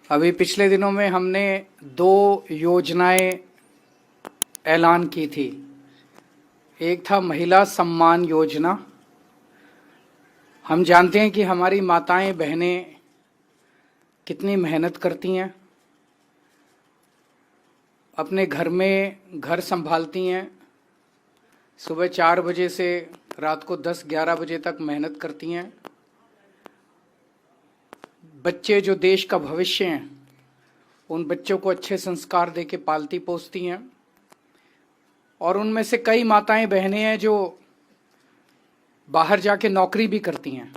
अभी पिछले दिनों में हमने 2 योजनाएं ऐलान की थी। एक था महिला सम्मान योजना। हम जानते हैं कि हमारी माताएं बहनें कितनी मेहनत करती हैं, अपने घर में घर संभालती हैं, सुबह 4 बजे से रात को 10-11 बजे तक मेहनत करती हैं। बच्चे जो देश का भविष्य हैं, उन बच्चों को अच्छे संस्कार देके पालती पोसती हैं। और उनमें से कई माताएं बहनें हैं जो बाहर जाके नौकरी भी करती हैं।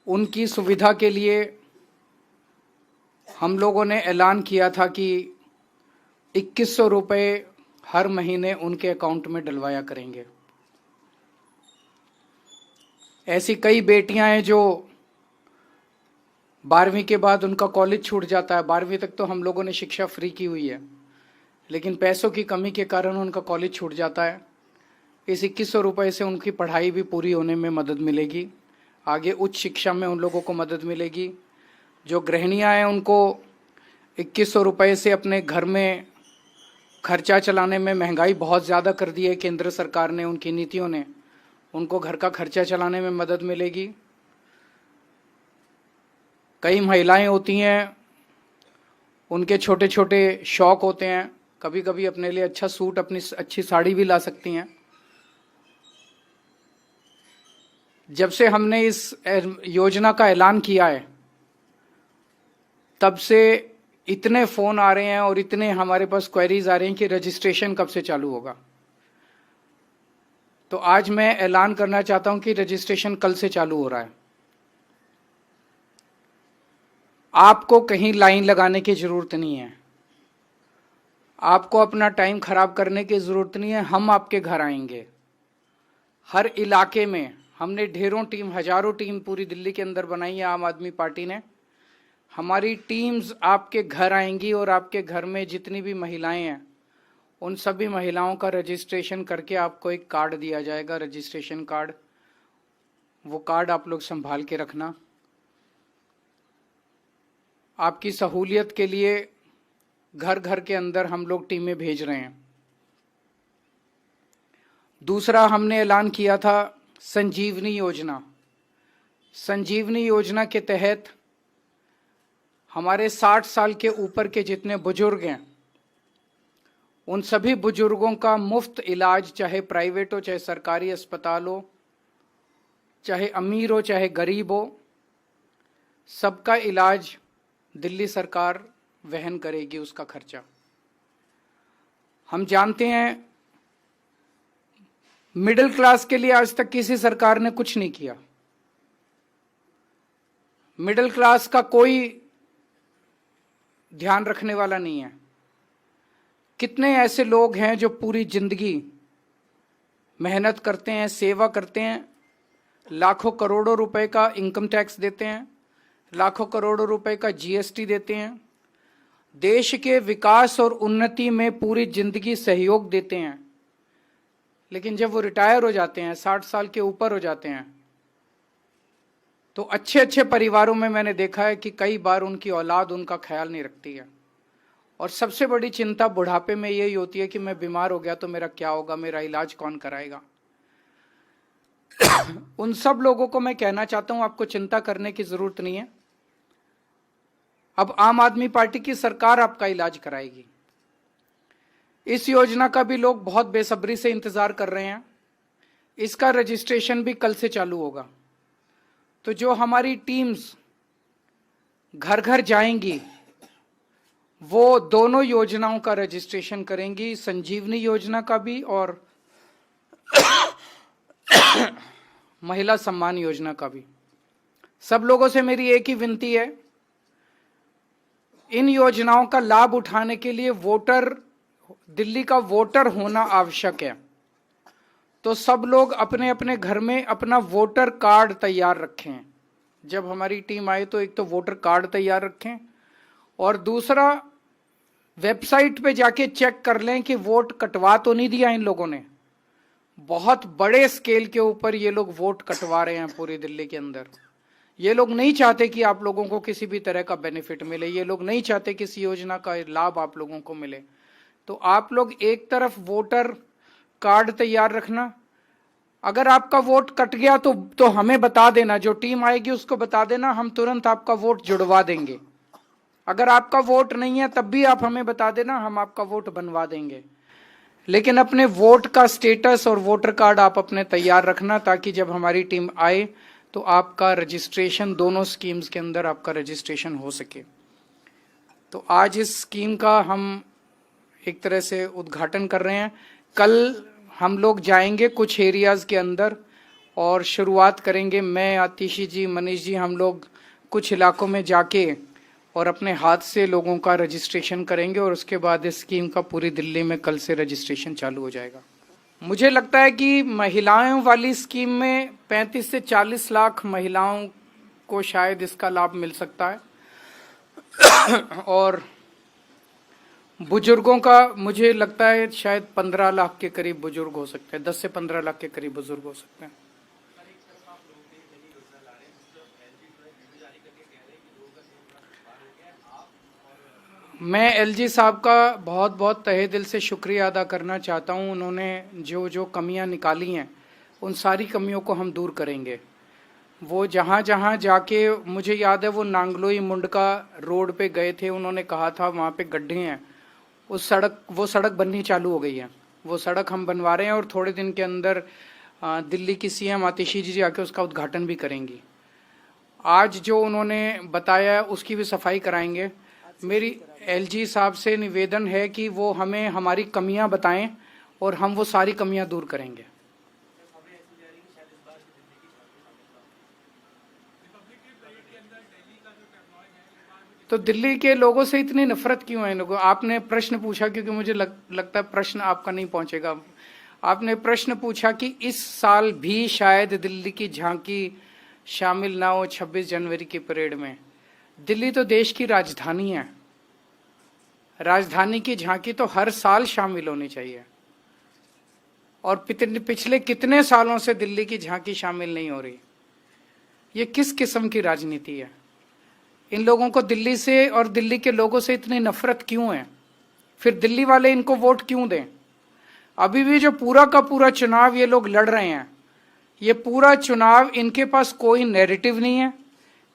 उनकी सुविधा के लिए हम लोगों ने ऐलान किया था कि 2100 रुपये हर महीने उनके अकाउंट में डलवाया करेंगे। ऐसी कई बेटियां हैं जो 12वीं के बाद उनका कॉलेज छूट जाता है। 12वीं तक तो हम लोगों ने शिक्षा फ्री की हुई है, लेकिन पैसों की कमी के कारण उनका कॉलेज छूट जाता है। इस 2100 रुपये से उनकी पढ़ाई भी पूरी होने में मदद मिलेगी, आगे उच्च शिक्षा में उन लोगों को मदद मिलेगी। जो गृहिणियां हैं उनको 2100 रुपये से अपने घर में खर्चा चलाने में, महंगाई बहुत ज़्यादा कर दी है केंद्र सरकार ने, उनकी नीतियों ने, उनको घर का खर्चा चलाने में मदद मिलेगी। कई महिलाएं होती हैं, उनके छोटे छोटे शौक होते हैं, कभी कभी अपने लिए अच्छा सूट, अपनी अच्छी साड़ी भी ला सकती हैं। जब से हमने इस योजना का ऐलान किया है, तब से इतने फ़ोन आ रहे हैं और इतने हमारे पास क्वेरीज आ रही हैं कि रजिस्ट्रेशन कब से चालू होगा। तो आज मैं ऐलान करना चाहता हूं कि रजिस्ट्रेशन कल से चालू हो रहा है। आपको कहीं लाइन लगाने की ज़रूरत नहीं है, आपको अपना टाइम खराब करने की ज़रूरत नहीं है। हम आपके घर आएंगे। हर इलाके में हमने ढेरों टीम, हजारों टीम पूरी दिल्ली के अंदर बनाई है आम आदमी पार्टी ने। हमारी टीम्स आपके घर आएंगी और आपके घर में जितनी भी महिलाएं हैं, उन सभी महिलाओं का रजिस्ट्रेशन करके आपको एक कार्ड दिया जाएगा, रजिस्ट्रेशन कार्ड। वो कार्ड आप लोग संभाल के रखना। आपकी सहूलियत के लिए घर घर के अंदर हम लोग टीमें भेज रहे हैं। दूसरा, हमने ऐलान किया था संजीवनी योजना। संजीवनी योजना के तहत हमारे 60 साल के ऊपर के जितने बुजुर्ग हैं, उन सभी बुजुर्गों का मुफ्त इलाज, चाहे प्राइवेट हो चाहे सरकारी अस्पताल हो, चाहे अमीर हो चाहे गरीब हो, सबका इलाज दिल्ली सरकार वहन करेगी, उसका खर्चा। हम जानते हैं मिडिल क्लास के लिए आज तक किसी सरकार ने कुछ नहीं किया। मिडिल क्लास का कोई ध्यान रखने वाला नहीं है। कितने ऐसे लोग हैं जो पूरी जिंदगी मेहनत करते हैं, सेवा करते हैं, लाखों करोड़ों रुपए का इनकम टैक्स देते हैं, लाखों करोड़ों रुपए का जीएसटी देते हैं, देश के विकास और उन्नति में पूरी जिंदगी सहयोग देते हैं, लेकिन जब वो रिटायर हो जाते हैं, 60 साल के ऊपर हो जाते हैं, तो अच्छे अच्छे परिवारों में मैंने देखा है कि कई बार उनकी औलाद उनका ख्याल नहीं रखती है। और सबसे बड़ी चिंता बुढ़ापे में यही होती है कि मैं बीमार हो गया तो मेरा क्या होगा, मेरा इलाज कौन कराएगा। उन सब लोगों को मैं कहना चाहता हूं, आपको चिंता करने की जरूरत नहीं है। अब आम आदमी पार्टी की सरकार आपका इलाज कराएगी। इस योजना का भी लोग बहुत बेसब्री से इंतजार कर रहे हैं। इसका रजिस्ट्रेशन भी कल से चालू होगा। तो जो हमारी टीम्स घर घर जाएंगी, वो दोनों योजनाओं का रजिस्ट्रेशन करेंगी, संजीवनी योजना का भी और महिला सम्मान योजना का भी। सब लोगों से मेरी एक ही विनती है, इन योजनाओं का लाभ उठाने के लिए दिल्ली का वोटर होना आवश्यक है। तो सब लोग अपने अपने घर में अपना वोटर कार्ड तैयार रखें। जब हमारी टीम आए तो एक तो वोटर कार्ड तैयार रखें, और दूसरा वेबसाइट पे जाके चेक कर लें कि वोट कटवा तो नहीं दिया इन लोगों ने। बहुत बड़े स्केल के ऊपर ये लोग वोट कटवा रहे हैं पूरी दिल्ली के अंदर। ये लोग नहीं चाहते कि आप लोगों को किसी भी तरह का बेनिफिट मिले, ये लोग नहीं चाहते किसी योजना का लाभ आप लोगों को मिले। तो आप लोग एक तरफ वोटर कार्ड तैयार रखना, अगर आपका वोट कट गया तो हमें बता देना, जो टीम आएगी उसको बता देना, हम तुरंत आपका वोट जुड़वा देंगे। अगर आपका वोट नहीं है तब भी आप हमें बता देना, हम आपका वोट बनवा देंगे। लेकिन अपने वोट का स्टेटस और वोटर कार्ड आप अपने तैयार रखना, ताकि जब हमारी टीम आए तो आपका रजिस्ट्रेशन, दोनों स्कीम्स के अंदर आपका रजिस्ट्रेशन हो सके। तो आज इस स्कीम का हम एक तरह से उद्घाटन कर रहे हैं। कल हम लोग जाएंगे कुछ एरियाज के अंदर और शुरुआत करेंगे। मैं, आतिशी जी, मनीष जी, हम लोग कुछ इलाकों में जाके और अपने हाथ से लोगों का रजिस्ट्रेशन करेंगे और उसके बाद इस स्कीम का पूरी दिल्ली में कल से रजिस्ट्रेशन चालू हो जाएगा। मुझे लगता है कि महिलाओं वाली स्कीम में 35 से 40 लाख महिलाओं को शायद इसका लाभ मिल सकता है और बुजुर्गों का मुझे लगता है शायद 15 लाख के करीब बुजुर्ग हो सकते हैं, 10 से 15 लाख के करीब बुजुर्ग हो सकते हैं। मैं एलजी साहब का बहुत बहुत तहे दिल से शुक्रिया अदा करना चाहता हूं। उन्होंने जो जो कमियां निकाली हैं उन सारी कमियों को हम दूर करेंगे। वो जहां जहां जाके, मुझे याद है वो नांगलोई मुंडका रोड पे गए थे, उन्होंने कहा था वहां पे गड्ढे हैं, वो सड़क बननी चालू हो गई है। वो सड़क हम बनवा रहे हैं और थोड़े दिन के अंदर दिल्ली की सीएम आतिशी जी आके उसका उद्घाटन भी करेंगी। आज जो उन्होंने बताया उसकी भी सफाई कराएंगे। मेरी एलजी साहब से निवेदन है कि वो हमें हमारी कमियां बताएं और हम वो सारी कमियां दूर करेंगे। तो दिल्ली के लोगों से इतनी नफरत क्यों है लोगों? आपने प्रश्न पूछा, क्योंकि मुझे लगता है प्रश्न आपका नहीं पहुंचेगा। आपने प्रश्न पूछा कि इस साल भी शायद दिल्ली की झांकी शामिल ना हो 26 जनवरी की परेड में। दिल्ली तो देश की राजधानी है, राजधानी की झांकी तो हर साल शामिल होनी चाहिए। और पिछले कितने सालों से दिल्ली की झांकी शामिल नहीं हो रही? ये किस किस्म की राजनीति है? इन लोगों को दिल्ली से और दिल्ली के लोगों से इतनी नफरत क्यों है? फिर दिल्ली वाले इनको वोट क्यों दें? अभी भी जो पूरा का पूरा चुनाव ये लोग लड़ रहे हैं, ये पूरा चुनाव इनके पास कोई नैरेटिव नहीं है,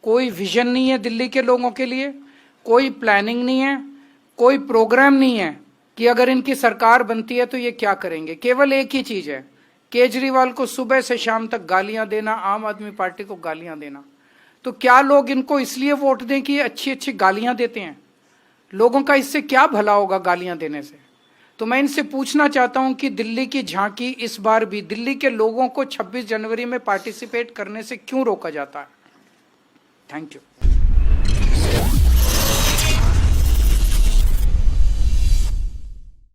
कोई विजन नहीं है दिल्ली के लोगों के लिए, कोई प्लानिंग नहीं है, कोई प्रोग्राम नहीं है कि अगर इनकी सरकार बनती है तो ये क्या करेंगे। केवल एक ही चीज है, केजरीवाल को सुबह से शाम तक गालियां देना, आम आदमी पार्टी को गालियां देना। तो क्या लोग इनको इसलिए वोट दें कि ये अच्छी अच्छी गालियां देते हैं? लोगों का इससे क्या भला होगा गालियां देने से? तो मैं इनसे पूछना चाहता हूं कि दिल्ली की झांकी इस बार भी दिल्ली के लोगों को 26 जनवरी में पार्टिसिपेट करने से क्यों रोका जाता है? Thank you.